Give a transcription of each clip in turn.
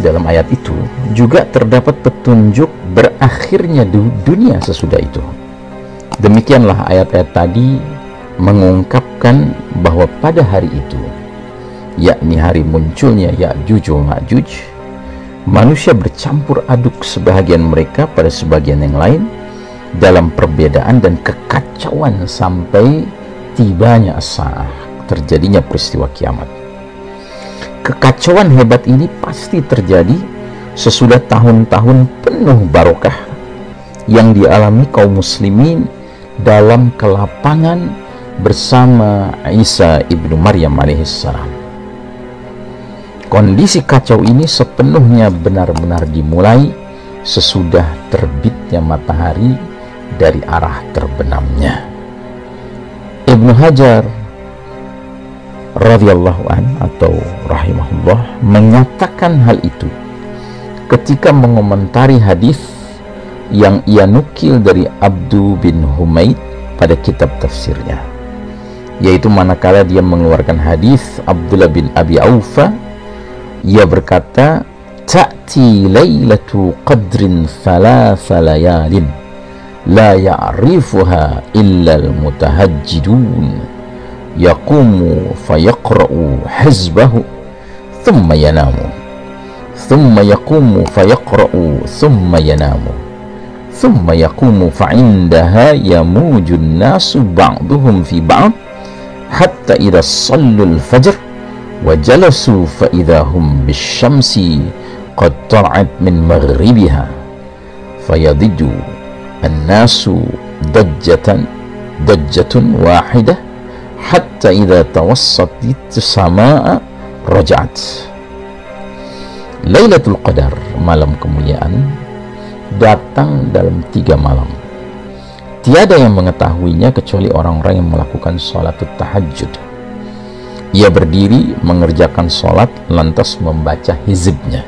dalam ayat itu juga terdapat petunjuk berakhirnya dunia sesudah itu. Demikianlah ayat-ayat tadi mengungkapkan bahwa pada hari itu, yakni hari munculnya Ya'juj wa Ma'juj, manusia bercampur aduk sebahagian mereka pada sebagian yang lain dalam perbedaan dan kekacauan sampai tibanya as-sa'ah, terjadinya peristiwa kiamat. Kekacauan hebat ini pasti terjadi sesudah tahun-tahun penuh barokah yang dialami kaum muslimin dalam kelapangan bersama Isa ibnu Maryam alaihissalam. Kondisi kacau ini sepenuhnya benar-benar dimulai sesudah terbitnya matahari dari arah terbenamnya. Ibnu Hajar radhiyallahu an atau rahimahullah menyatakan hal itu ketika mengomentari hadis yang ia nukil dari Abdu bin Humaid pada kitab tafsirnya, yaitu manakala dia mengeluarkan hadis Abdullah bin Abi Aufa, ia berkata, ta'ti lailatu qadrin thalatha layalin la ya'rifuha illa al-mutahajjidun yaqumu fayaqra'u hizbahu thumma yanamu thumma yaqumu fayaqra'u thumma yanamu thumma yaqumu fa'indaha yamujun nasu ba'duhum fi ba'd hatta idha sallu al-fajr wa jalasu fa idha hum bisyamsi qad tal'at min maghribiha fayadiddu an-nasu dajjatun wahidah hatta idha tawassatit samaa raja'at. Lailatul Qadar, malam kemuliaan, datang dalam 3 malam. Tiada yang mengetahuinya kecuali orang-orang yang melakukan sholatul tahajud. Ia berdiri mengerjakan sholat lantas membaca hizibnya,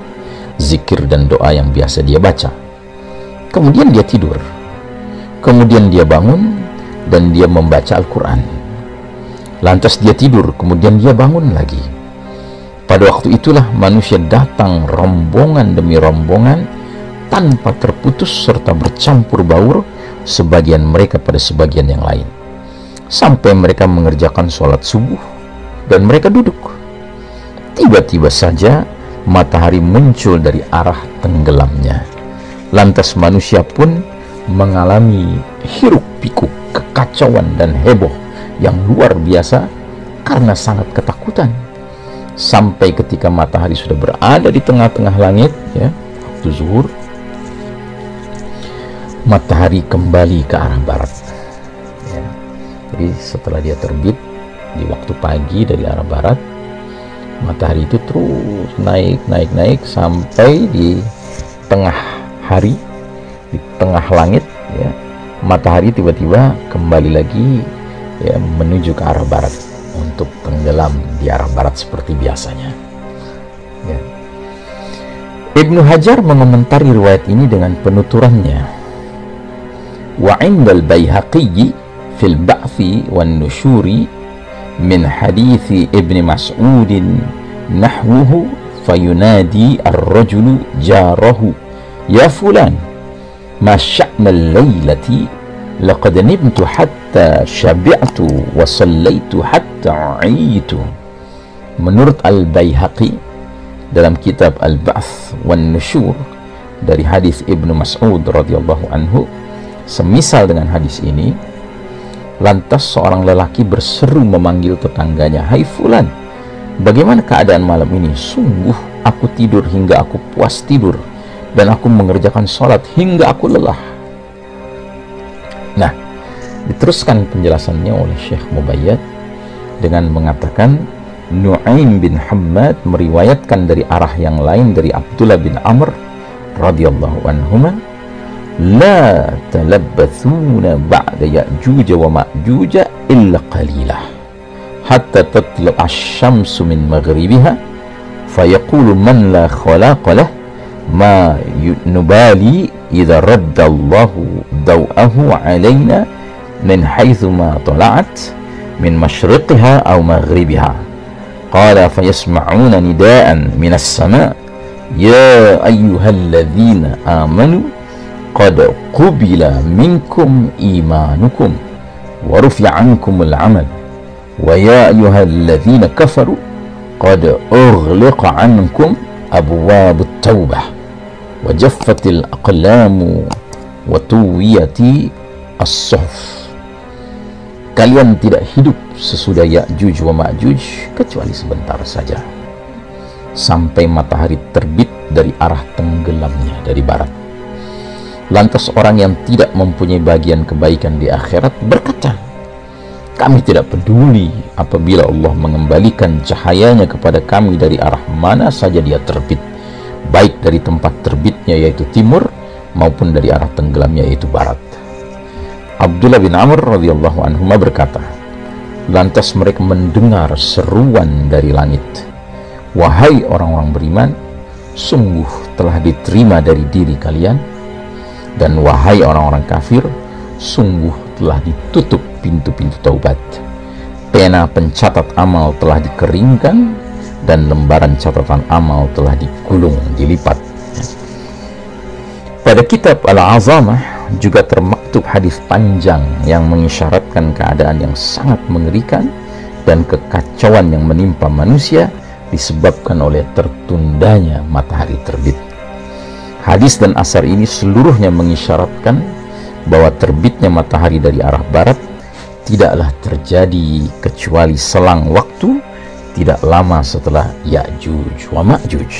zikir dan doa yang biasa dia baca. Kemudian dia tidur. Kemudian dia bangun dan dia membaca Al-Quran. Lantas dia tidur, kemudian dia bangun lagi. Pada waktu itulah manusia datang rombongan demi rombongan tanpa terputus serta bercampur baur, sebagian mereka pada sebagian yang lain, sampai mereka mengerjakan sholat subuh dan mereka duduk. Tiba-tiba saja matahari muncul dari arah tenggelamnya. Lantas manusia pun mengalami hiruk pikuk, kekacauan dan heboh yang luar biasa karena sangat ketakutan, sampai ketika matahari sudah berada di tengah-tengah langit, ya, waktu zuhur, matahari kembali ke arah barat, ya. Jadi setelah dia terbit di waktu pagi dari arah barat, matahari itu terus naik sampai di tengah hari, di tengah langit, ya, matahari tiba-tiba kembali lagi, ya, menuju ke arah barat untuk tenggelam di arah barat seperti biasanya, ya. Ibnu Hajar mengomentari riwayat ini dengan penuturannya, wa indal Baihaqi fil ba'thi wan nusyuri min hadithi Ibn Mas'udin nahwuhu fayunadi ar-rajulu jarahu ya fulan ma sya'nal laylati laqad nimtu hatta syabi'tu wa sallaitu hatta aitu. Menurut Al-Baihaqi dalam kitab Al-Ba'th wan Nusyur dari hadis Ibnu Mas'ud radhiyallahu anhu, semisal dengan hadis ini, lantas seorang lelaki berseru memanggil tetangganya, "Hai fulan, bagaimana keadaan malam ini? Sungguh aku tidur hingga aku puas tidur, dan aku mengerjakan sholat hingga aku lelah." Nah, diteruskan penjelasannya oleh Syekh Mubayyad dengan mengatakan, Nu'aim bin Hammad meriwayatkan dari arah yang lain dari Abdullah bin Amr radhiyallahu anhuma, la talabbathuna ba'da Ya'juj wa Ma'juj illa qalilah hatta tatlu' asy-syamsu min maghribiha fayaqulu man la khalaqa lah ma nubali idza radda Allahu daw'ahu 'alaina min haitsu ma tala'at min masyriqiha aw maghribiha qala fayasma'una nida'an minas sama' Ya ayyuhalladzina amanu qad qubila minkum imanukum wa rufi'a ankumul amal wa ya ayyuhalladzina kafaru qad ughliqa ankum abwabut taubah wa jaffatil aqlamu wa tuwiyati as-suhuf. Kalian tidak hidup sesudah Ya'juj wa Ma'juj kecuali sebentar saja, sampai matahari terbit dari arah tenggelamnya dari barat. Lantas orang yang tidak mempunyai bagian kebaikan di akhirat berkata, kami tidak peduli apabila Allah mengembalikan cahayanya kepada kami dari arah mana saja dia terbit, baik dari tempat terbitnya yaitu timur maupun dari arah tenggelamnya yaitu barat. Abdullah bin Amr radhiyallahu anhuma berkata, lantas mereka mendengar seruan dari langit, wahai orang-orang beriman, sungguh telah diterima dari diri kalian, dan wahai orang-orang kafir, sungguh telah ditutup pintu-pintu taubat. Pena pencatat amal telah dikeringkan dan lembaran catatan amal telah digulung, dilipat. Pada kitab Al-Azamah juga termaktub hadis panjang yang mengisyaratkan keadaan yang sangat mengerikan dan kekacauan yang menimpa manusia disebabkan oleh tertundanya matahari terbit. Hadis dan asar ini seluruhnya mengisyaratkan bahwa terbitnya matahari dari arah barat tidaklah terjadi kecuali selang waktu tidak lama setelah Ya'juj wa Ma'juj.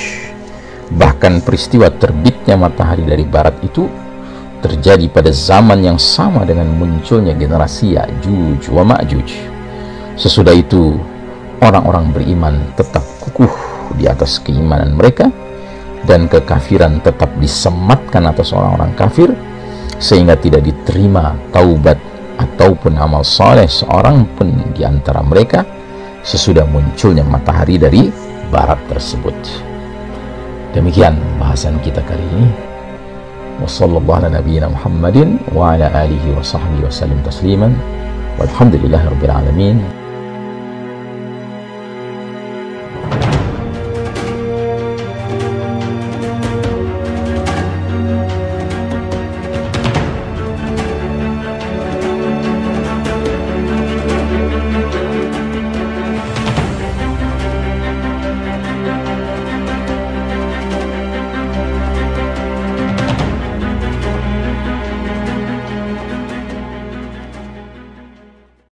Bahkan peristiwa terbitnya matahari dari barat itu terjadi pada zaman yang sama dengan munculnya generasi Ya'juj wa Ma'juj. Sesudah itu orang-orang beriman tetap kukuh di atas keimanan mereka, dan kekafiran tetap disematkan atas orang-orang kafir, sehingga tidak diterima taubat ataupun amal saleh seorang pun di antara mereka sesudah munculnya matahari dari barat tersebut. Demikian bahasan kita kali ini. Wassallallahu ala nabiyyina Muhammadin wa ala alihi wa sahbihi wa sallim tasliman walhamdulillahi rabbil alamin.